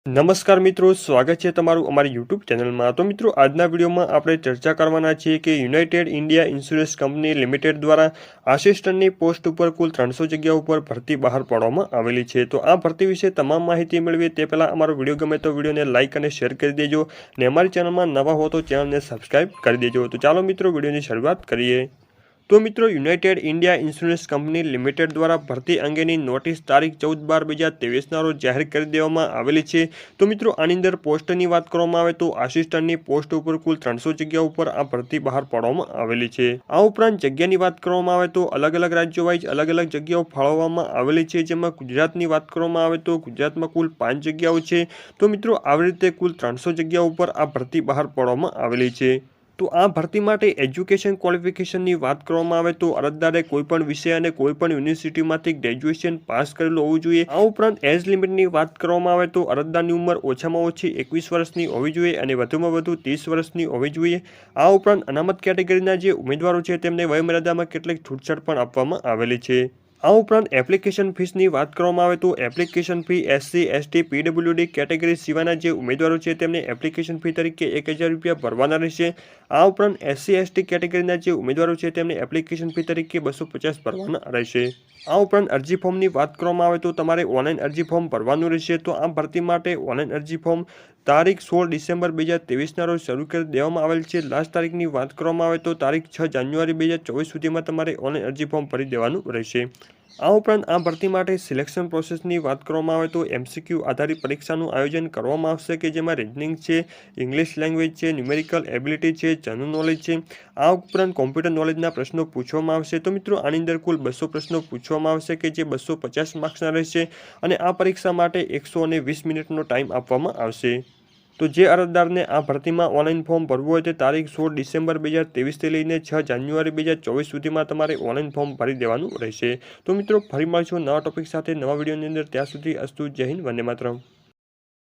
નમસ્કાર મિત્રો, સ્વાગત છે તમારું અમારી યુટ્યુબ ચેનલમાં। તો મિત્રો, આજના વિડીયોમાં આપણે ચર્ચા કરવાના છીએ કે United India insurance company limited દ્વારા આસિસ્ટન્ટની પોસ્ટ ઉપર કુલ 300 જગ્યાઓ ઉપર ભરતી બહાર પાડવામાં આવેલી છે। તો આ ભરતી વિશે તમામ માહિતી મેળવીએ તે પહેલાં અમારો વિડીયો ગમે તો વિડીયોને લાઇક અને શેર કરી દેજો અને અમારી ચેનલમાં નવા હો તો ચેનલને સબસ્ક્રાઇબ કરી દેજો। તો ચાલો મિત્રો, વિડીયોની શરૂઆત કરીએ। તો મિત્રો, United India insurance company limited દ્વારા ભરતી અંગેની નોટિસ તારીખ 14/12/2023ના રોજ જાહેર કરી દેવામાં આવેલી છે। તો મિત્રો, આની અંદર પોસ્ટની વાત કરવામાં આવે તો આસિસ્ટન્ટની પોસ્ટ ઉપર કુલ 300 જગ્યા ઉપર આ ભરતી બહાર પાડવામાં આવેલી છે। આ ઉપરાંત જગ્યાની વાત કરવામાં આવે તો અલગ અલગ રાજ્યો વાઇઝ અલગ અલગ જગ્યાઓ ફાળવવામાં આવેલી છે, જેમાં ગુજરાતની વાત કરવામાં આવે તો ગુજરાતમાં કુલ 5 જગ્યાઓ છે। તો મિત્રો, આવી રીતે કુલ 300 જગ્યા ઉપર આ ભરતી બહાર પાડવામાં આવેલી છે। તો આ ભરતી માટે એજ્યુકેશન ક્વોલિફિકેશનની વાત કરવામાં આવે તો અરજદારે કોઈપણ વિષય અને કોઈપણ યુનિવર્સિટીમાંથી ગ્રેજ્યુએશન પાસ કરેલું હોવું જોઈએ। આ ઉપરાંત એજ લિમિટની વાત કરવામાં આવે તો અરજદારની ઉંમર ઓછામાં ઓછી 21 વર્ષની હોવી જોઈએ અને વધુમાં વધુ 30 વર્ષની હોવી જોઈએ। આ ઉપરાંત અનામત કેટેગરીના જે ઉમેદવારો છે તેમને વયમર્યાદામાં કેટલીક છૂટછાટ પણ આપવામાં આવેલી છે। આ ઉપરાંત એપ્લિકેશન ફીસની વાત કરવામાં આવે તો application fee SC, ST, PWD category સિવાયના જે ઉમેદવારો છે તેમને એપ્લિકેશન ફી તરીકે 1000 રૂપિયા ભરવાના રહેશે। આ ઉપરાંત SC, ST કેટેગરીના જે ઉમેદવારો છે તેમને એપ્લિકેશન ફી તરીકે 250 ભરવાના રહેશે। આ ઉપરાંત અરજી ફોર્મની વાત કરવામાં આવે તો તમારે ઓનલાઈન અરજી ફોર્મ ભરવાનું રહેશે। તો આ ભરતી માટે ઓનલાઈન અરજી ફોર્મ તારીખ 16 ડિસેમ્બર 2023ના રોજ શરૂ કરી દેવામાં આવેલ છે। લાસ્ટ તારીખની વાત કરવામાં આવે તો તારીખ 6 જાન્યુઆરી 2024 સુધીમાં તમારે ઓનલાઈન અરજી ફોર્મ ભરી દેવાનું રહેશે। આ ઉપરાંત આ ભરતી માટે સિલેક્શન પ્રોસેસની વાત કરવામાં આવે તો MCQ આધારિત પરીક્ષાનું આયોજન કરવામાં આવશે કે જેમાં રીઝનિંગ છે, ઇંગ્લિશ લેંગ્વેજ છે, ન્યુમેરિકલ એબિલિટી છે, જનરલ નોલેજ છે। આ ઉપરાંત કોમ્પ્યુટર નોલેજના પ્રશ્નો પૂછવામાં આવશે। તો મિત્રો, આની અંદર કુલ 200 પ્રશ્નો પૂછવામાં આવશે કે જે 250 માર્ક્સના રહેશે અને આ પરીક્ષા માટે 120 મિનિટનો ટાઈમ આપવામાં આવશે। તો જે અરજદારને આ ભરતીમાં ઓનલાઈન ફોર્મ ભરવું હોય તે તારીખ 16 ડિસેમ્બર 2023થી લઈને 6 જાન્યુઆરી 2024 સુધીમાં તમારે ઓનલાઈન ફોર્મ ભરી દેવાનું રહેશે। તો મિત્રો, ફરી મળીશું નવા ટોપિક સાથે નવા વિડીયોની અંદર। ત્યાં સુધી અસ્તુ, જય હિન્દ, વંદે માતરમ।